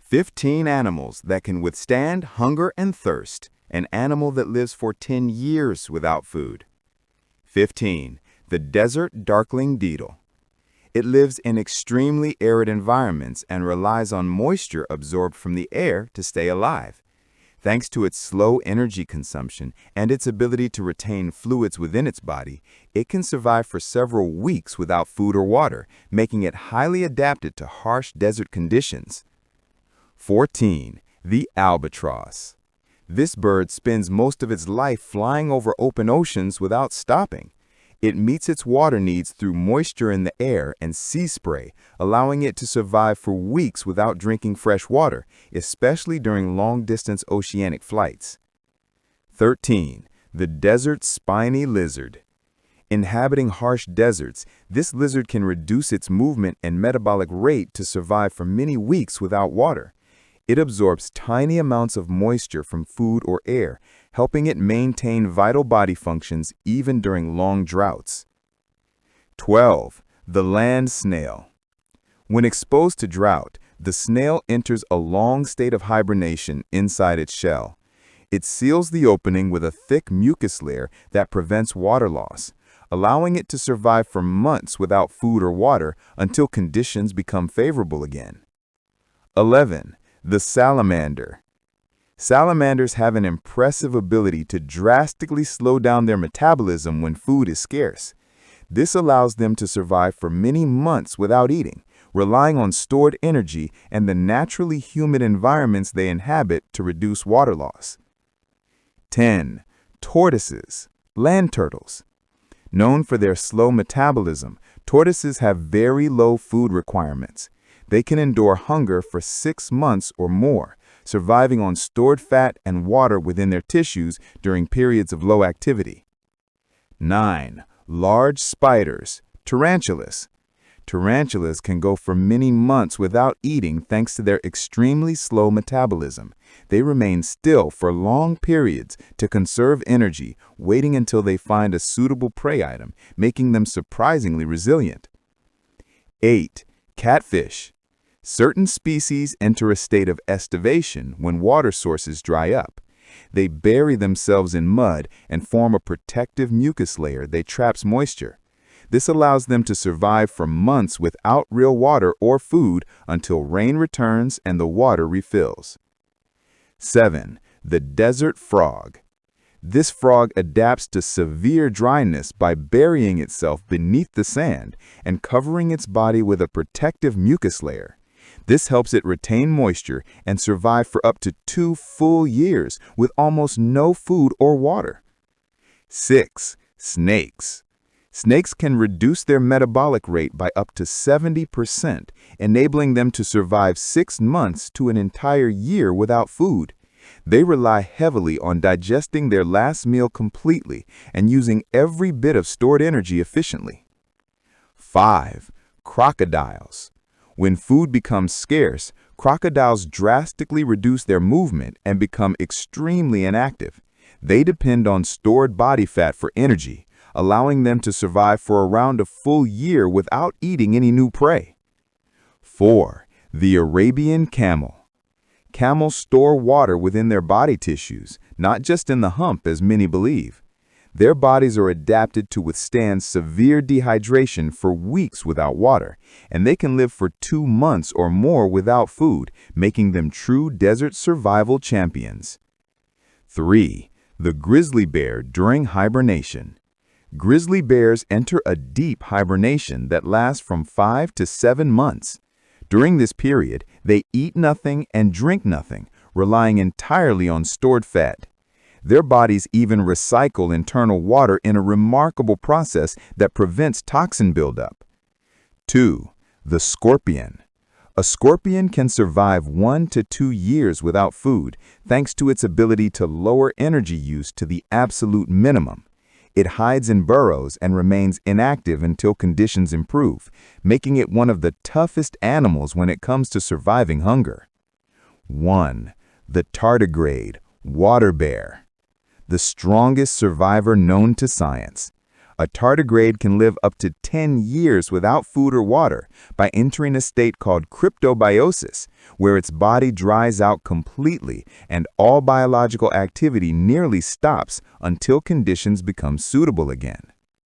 15 animals that can withstand hunger and thirst. An animal that lives for 10 years without food. 15. The desert darkling beetle. It lives in extremely arid environments and relies on moisture absorbed from the air to stay alive. Thanks to its slow energy consumption and its ability to retain fluids within its body, it can survive for several weeks without food or water, making it highly adapted to harsh desert conditions. 14. The albatross. This bird spends most of its life flying over open oceans without stopping. It meets its water needs through moisture in the air and sea spray, allowing it to survive for weeks without drinking fresh water, especially during long-distance oceanic flights. 13. The desert spiny lizard. Inhabiting harsh deserts, this lizard can reduce its movement and metabolic rate to survive for many weeks without water. It absorbs tiny amounts of moisture from food or air, helping it maintain vital body functions even during long droughts. 12. The land snail. When exposed to drought, the snail enters a long state of hibernation inside its shell. It seals the opening with a thick mucus layer that prevents water loss, allowing it to survive for months without food or water until conditions become favorable again. 11. The salamander. Salamanders have an impressive ability to drastically slow down their metabolism when food is scarce. This allows them to survive for many months without eating, relying on stored energy and the naturally humid environments they inhabit to reduce water loss. 10. Tortoises, land turtles. Known for their slow metabolism, tortoises have very low food requirements. They can endure hunger for 6 months or more, surviving on stored fat and water within their tissues during periods of low activity. 9. Large spiders, tarantulas. Tarantulas can go for many months without eating thanks to their extremely slow metabolism. They remain still for long periods to conserve energy, waiting until they find a suitable prey item, making them surprisingly resilient. 8. Catfish. Certain species enter a state of estivation when water sources dry up. They bury themselves in mud and form a protective mucus layer that traps moisture. This allows them to survive for months without real water or food until rain returns and the water refills. 7. The desert frog. This frog adapts to severe dryness by burying itself beneath the sand and covering its body with a protective mucus layer. This helps it retain moisture and survive for up to 2 full years with almost no food or water. 6. Snakes. Snakes can reduce their metabolic rate by up to 70%, enabling them to survive 6 months to an entire year without food. They rely heavily on digesting their last meal completely and using every bit of stored energy efficiently. 5. Crocodiles. When food becomes scarce, crocodiles drastically reduce their movement and become extremely inactive. They depend on stored body fat for energy, allowing them to survive for around a full year without eating any new prey. 4. The Arabian camel. Camels store water within their body tissues, not just in the hump as many believe. Their bodies are adapted to withstand severe dehydration for weeks without water, and they can live for 2 months or more without food, making them true desert survival champions. 3. The grizzly bear during hibernation. Grizzly bears enter a deep hibernation that lasts from 5 to 7 months. During this period, they eat nothing and drink nothing, relying entirely on stored fat. Their bodies even recycle internal water in a remarkable process that prevents toxin buildup. 2. The scorpion. A scorpion can survive 1 to 2 years without food, thanks to its ability to lower energy use to the absolute minimum. It hides in burrows and remains inactive until conditions improve, making it one of the toughest animals when it comes to surviving hunger. 1. The tardigrade, water bear. The strongest survivor known to science. A tardigrade can live up to 10 years without food or water by entering a state called cryptobiosis, where its body dries out completely and all biological activity nearly stops until conditions become suitable again.